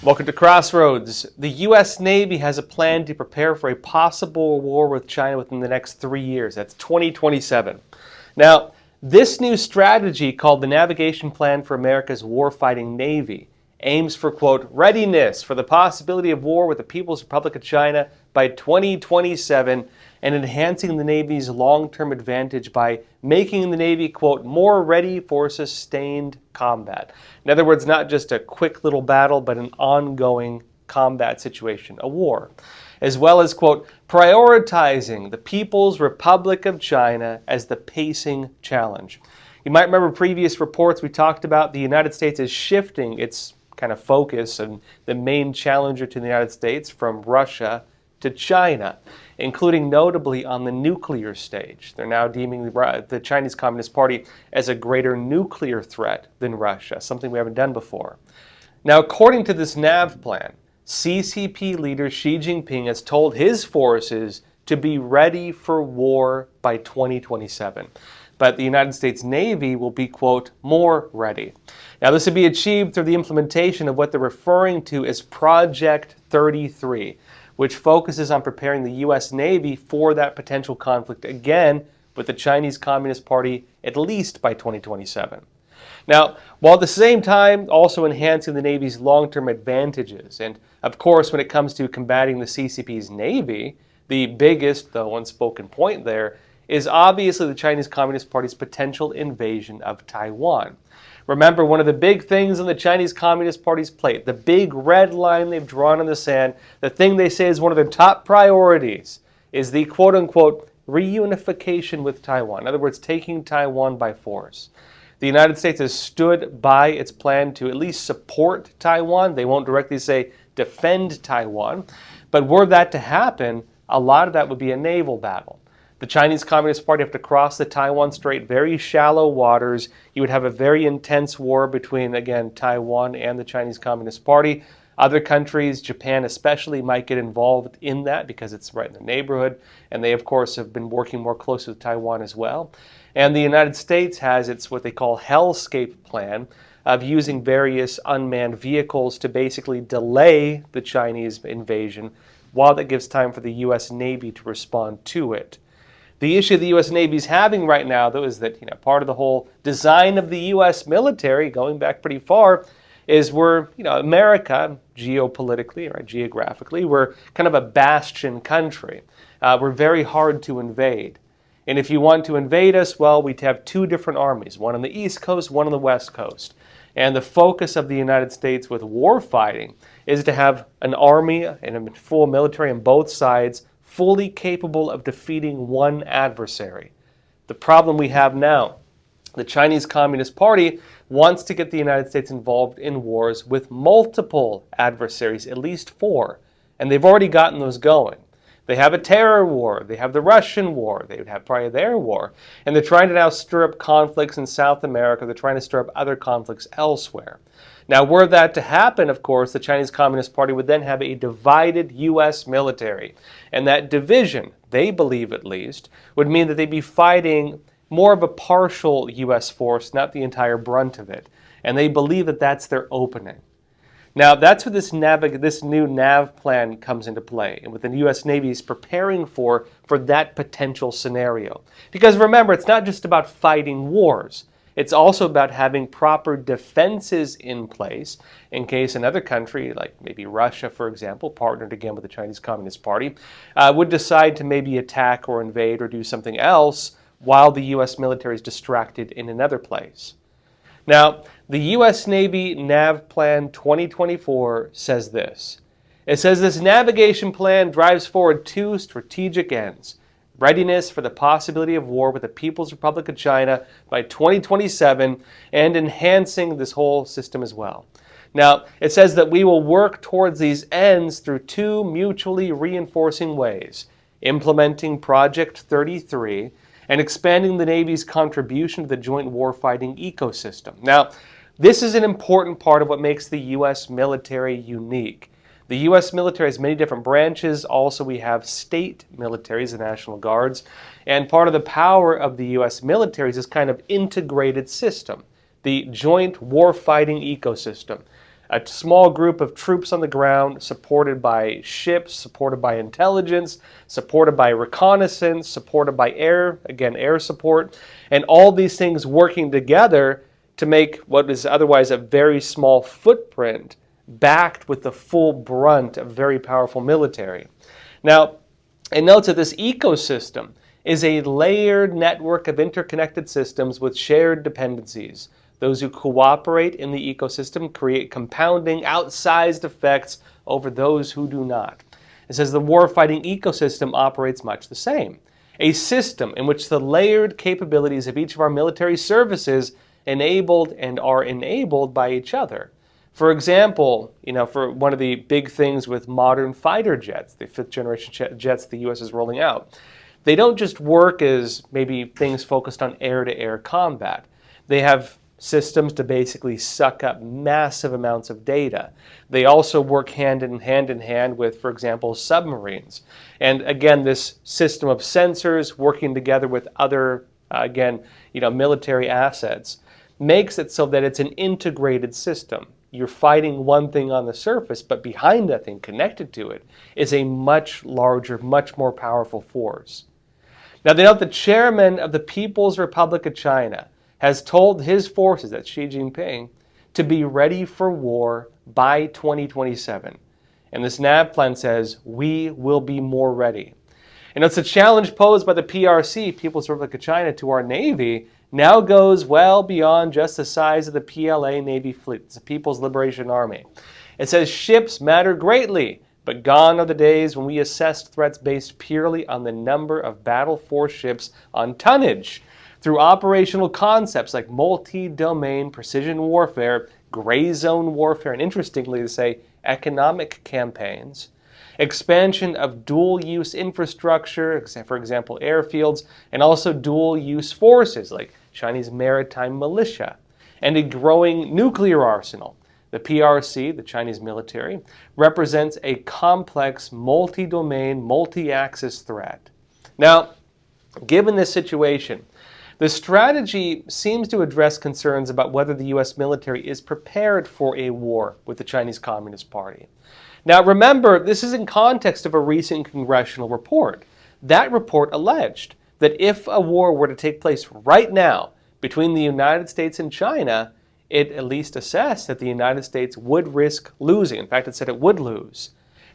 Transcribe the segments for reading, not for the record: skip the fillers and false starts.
Welcome to Crossroads. The U.S. Navy has a plan to prepare for a possible war with China within the next 3 years. That's 2027. Now, this new strategy, called the Navigation Plan for America's Warfighting Navy, aims for, quote, readiness for the possibility of war with the People's Republic of China by 2027 and enhancing the Navy's long-term advantage by making the Navy, quote, more ready for sustained combat. In other words, not just a quick little battle, but an ongoing combat situation, a war. As well as, quote, prioritizing the People's Republic of China as the pacing challenge. You might remember previous reports we talked about the United States is shifting its kind of focus and the main challenger to the United States from Russia to China, including notably on the nuclear stage. They're now deeming the Chinese Communist Party as a greater nuclear threat than Russia, something we haven't done before. Now, according to this NAV plan, CCP leader Xi Jinping has told his forces to be ready for war by 2027. But the United States Navy will be, quote, more ready. Now, this would be achieved through the implementation of what they're referring to as Project 33, which focuses on preparing the U.S. Navy for that potential conflict again with the Chinese Communist Party at least by 2027. Now, while at the same time also enhancing the Navy's long-term advantages, and of course when it comes to combating the CCP's Navy, the biggest, though unspoken point there, is obviously the Chinese Communist Party's potential invasion of Taiwan. Remember, one of the big things on the Chinese Communist Party's plate, the big red line they've drawn in the sand, the thing they say is one of their top priorities, is the quote-unquote reunification with Taiwan. In other words, taking Taiwan by force. The United States has stood by its plan to at least support Taiwan. They won't directly say defend Taiwan. But were that to happen, a lot of that would be a naval battle. The Chinese Communist Party have to cross the Taiwan Strait, very shallow waters. You would have a very intense war between, again, Taiwan and the Chinese Communist Party. Other countries, Japan especially, might get involved in that because it's right in the neighborhood. And they, of course, have been working more closely with Taiwan as well. And the United States has its what they call hellscape plan of using various unmanned vehicles to basically delay the Chinese invasion while that gives time for the U.S. Navy to respond to it. The issue the U.S. Navy is having right now, though, is that part of the whole design of the U.S. military, going back pretty far, is we're, America, geopolitically, right, geographically, we're kind of a bastion country. We're very hard to invade. And if you want to invade us, well, we'd have two different armies, one on the East Coast, one on the West Coast. And the focus of the United States with war fighting is to have an army and a full military on both sides fully capable of defeating one adversary. The problem we have now, the Chinese Communist Party wants to get the United States involved in wars with multiple adversaries, at least 4, and they've already gotten those going. They have a terror war, they have the Russian war, they would have probably their war, and they're trying to now stir up conflicts in South America, they're trying to stir up other conflicts elsewhere. Now, were that to happen, of course, the Chinese Communist Party would then have a divided U.S. military. And that division, they believe at least, would mean that they'd be fighting more of a partial U.S. force, not the entire brunt of it. And they believe that that's their opening. Now, that's where this new NAV plan comes into play, and what the U.S. Navy is preparing for that potential scenario. Because remember, it's not just about fighting wars. It's also about having proper defenses in place in case another country, like maybe Russia, for example, partnered again with the Chinese Communist Party, would decide to maybe attack or invade or do something else while the U.S. military is distracted in another place. Now, the U.S. Navy NAV Plan 2024 says this. It says this navigation plan drives forward 2 strategic ends. Readiness for the possibility of war with the People's Republic of China by 2027 and enhancing this whole system as well. Now, it says that we will work towards these ends through 2 mutually reinforcing ways, implementing Project 33 and expanding the Navy's contribution to the joint warfighting ecosystem. Now, this is an important part of what makes the U.S. military unique. The U.S. military has many different branches. Also, we have state militaries, the National Guards. And part of the power of the U.S. military is this kind of integrated system, the joint warfighting ecosystem. A small group of troops on the ground, supported by ships, supported by intelligence, supported by reconnaissance, supported by air support, and all these things working together to make what is otherwise a very small footprint backed with the full brunt of very powerful military. Now, it notes that this ecosystem is a layered network of interconnected systems with shared dependencies. Those who cooperate in the ecosystem create compounding, outsized effects over those who do not. It says the warfighting ecosystem operates much the same. A system in which the layered capabilities of each of our military services enabled and are enabled by each other. For example, for one of the big things with modern fighter jets, the 5th generation jets the U.S. is rolling out, they don't just work as maybe things focused on air-to-air combat. They have systems to basically suck up massive amounts of data. They also work hand in hand with, for example, submarines. And again, this system of sensors working together with other, military assets makes it so that it's an integrated system. You're fighting one thing on the surface, but behind that thing, connected to it, is a much larger, much more powerful force. Now, they note the chairman of the People's Republic of China has told his forces, that's Xi Jinping, to be ready for war by 2027. And this navplan says, we will be more ready. And it's a challenge posed by the PRC, People's Republic of China, to our Navy, now goes well beyond just the size of the PLA Navy fleet. It's the People's Liberation Army. It says ships matter greatly, but gone are the days when we assessed threats based purely on the number of battle force ships on tonnage. Through operational concepts like multi-domain precision warfare, gray zone warfare, and interestingly to say, economic campaigns, expansion of dual-use infrastructure, for example, airfields, and also dual-use forces like Chinese maritime militia, and a growing nuclear arsenal. The PRC, the Chinese military, represents a complex, multi-domain, multi-axis threat. Now, given this situation, the strategy seems to address concerns about whether the U.S. military is prepared for a war with the Chinese Communist Party. Now, remember, this is in context of a recent congressional report. That report alleged that if a war were to take place right now between the United States and China, it at least assessed that the United States would risk losing. In fact, it said it would lose.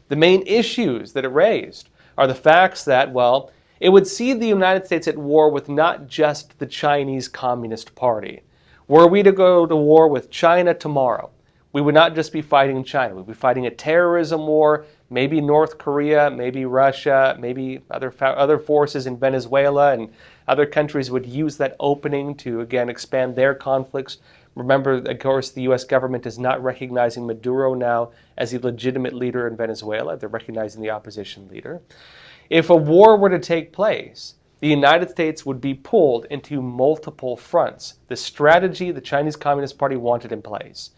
The main issues that it raised are the facts that, well, it would see the United States at war with not just the Chinese Communist Party. Were we to go to war with China tomorrow, we would not just be fighting China. We'd be fighting a terrorism war, maybe North Korea, maybe Russia, maybe other forces in Venezuela, and other countries would use that opening to, again, expand their conflicts. Remember, of course, the U.S. government is not recognizing Maduro now as a legitimate leader in Venezuela. They're recognizing the opposition leader. If a war were to take place, the United States would be pulled into multiple fronts. The strategy the Chinese Communist Party wanted in place.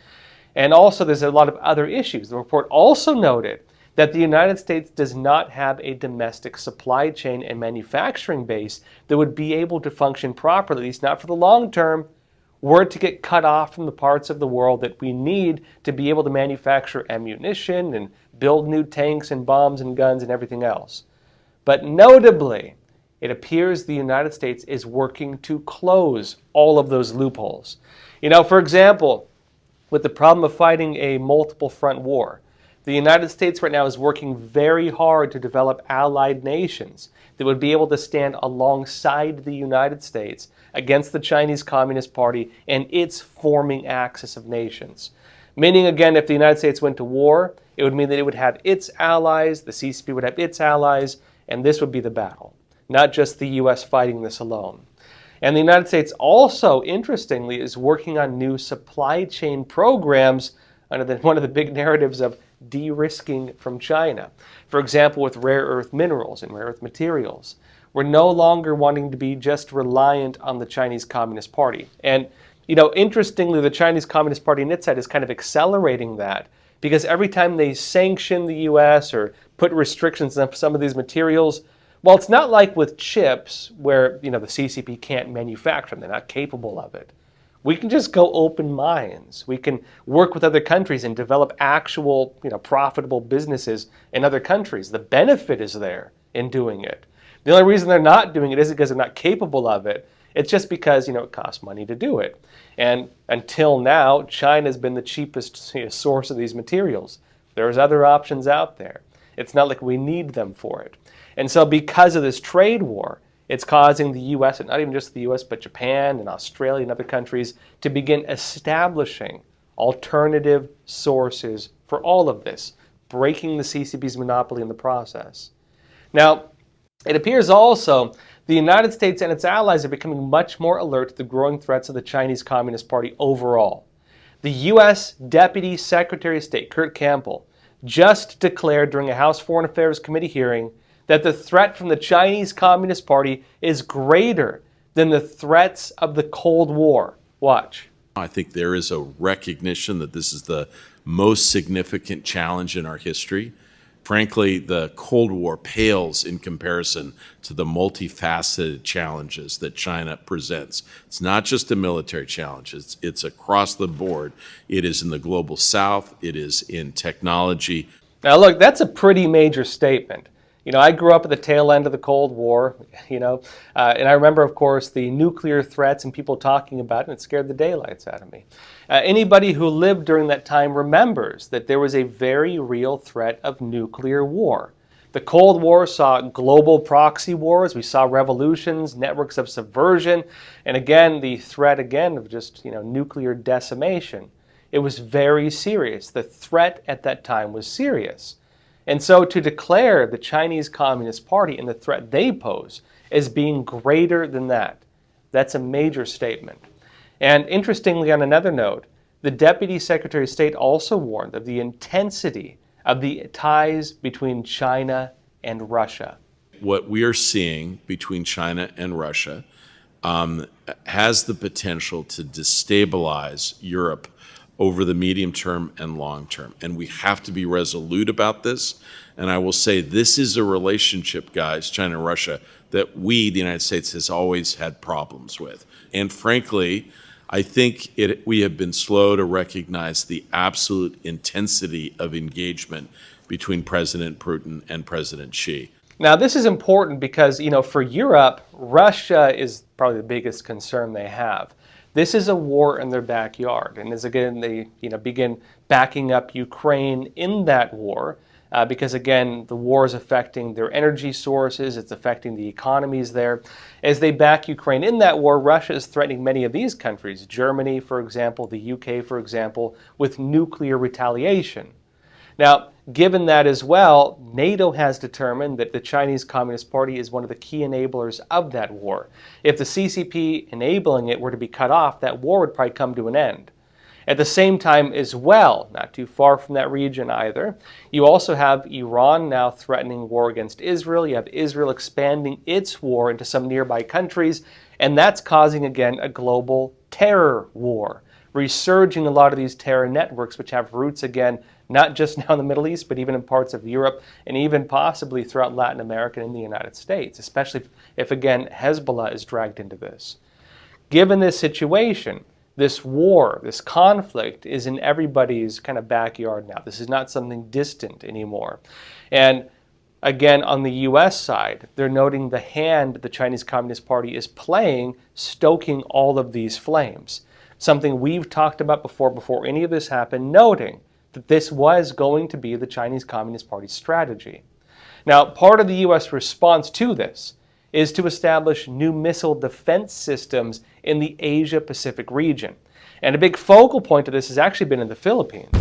And also, there's a lot of other issues. The report also noted that the United States does not have a domestic supply chain and manufacturing base that would be able to function properly, at least not for the long term, were it to get cut off from the parts of the world that we need to be able to manufacture ammunition and build new tanks and bombs and guns and everything else. But notably, it appears the United States is working to close all of those loopholes. For example, with the problem of fighting a multiple front war, the United States right now is working very hard to develop allied nations that would be able to stand alongside the United States against the Chinese Communist Party and its forming axis of nations. Meaning, again, if the United States went to war, it would mean that it would have its allies, the CCP would have its allies, and this would be the battle, not just the U.S. fighting this alone. And the United States also, interestingly, is working on new supply chain programs under one of the big narratives of de-risking from China. For example, with rare earth minerals and rare earth materials. We're no longer wanting to be just reliant on the Chinese Communist Party. And, interestingly, the Chinese Communist Party on its side is kind of accelerating that because every time they sanction the U.S. or put restrictions on some of these materials, well, it's not like with chips where, the CCP can't manufacture them. They're not capable of it. We can just go open mines. We can work with other countries and develop actual, profitable businesses in other countries. The benefit is there in doing it. The only reason they're not doing it isn't because they're not capable of it. It's just because, it costs money to do it. And until now, China has been the cheapest source of these materials. There's other options out there. It's not like we need them for it. And so because of this trade war, it's causing the U.S., and not even just the U.S., but Japan and Australia and other countries to begin establishing alternative sources for all of this, breaking the CCP's monopoly in the process. Now, it appears also the United States and its allies are becoming much more alert to the growing threats of the Chinese Communist Party overall. The U.S. Deputy Secretary of State, Kurt Campbell, just declared during a House Foreign Affairs Committee hearing that the threat from the Chinese Communist Party is greater than the threats of the Cold War. Watch. I think there is a recognition that this is the most significant challenge in our history. Frankly, the Cold War pales in comparison to the multifaceted challenges that China presents. It's not just a military challenge, it's across the board. It is in the global south, it is in technology. Now look, that's a pretty major statement. I grew up at the tail end of the Cold War, and I remember, of course, the nuclear threats and people talking about it, and it scared the daylights out of me. Anybody who lived during that time remembers that there was a very real threat of nuclear war. The Cold War saw global proxy wars, we saw revolutions, networks of subversion, and again, the threat of just, nuclear decimation. It was very serious. The threat at that time was serious. And so to declare the Chinese Communist Party and the threat they pose as being greater than that, that's a major statement. And interestingly, on another note, the Deputy Secretary of State also warned of the intensity of the ties between China and Russia. What we are seeing between China and Russia has the potential to destabilize Europe over the medium term and long term. And we have to be resolute about this. And I will say this is a relationship, guys, China and Russia, that we, the United States, has always had problems with. And frankly, I think we have been slow to recognize the absolute intensity of engagement between President Putin and President Xi. Now, this is important because, for Europe, Russia is probably the biggest concern they have. This is a war in their backyard, and as again they begin backing up Ukraine in that war, because again the war is affecting their energy sources, it's affecting the economies there. As they back Ukraine in that war, Russia is threatening many of these countries, Germany, for example, the UK, for example, with nuclear retaliation. Now, given that as well, NATO has determined that the Chinese Communist Party is one of the key enablers of that war. If the CCP enabling it were to be cut off, that war would probably come to an end. At the same time as well, not too far from that region either, you also have Iran now threatening war against Israel. You have Israel expanding its war into some nearby countries, and that's causing, again, a global terror war, resurging a lot of these terror networks, which have roots, again, not just now in the Middle East, but even in parts of Europe and even possibly throughout Latin America and in the United States, especially if again, Hezbollah is dragged into this. Given this situation, this war, this conflict is in everybody's kind of backyard now. This is not something distant anymore. And again, on the U.S. side, they're noting the hand the Chinese Communist Party is playing, stoking all of these flames. Something we've talked about before any of this happened, noting that this was going to be the Chinese Communist Party's strategy. Now, part of the U.S. response to this is to establish new missile defense systems in the Asia-Pacific region. And a big focal point of this has actually been in the Philippines.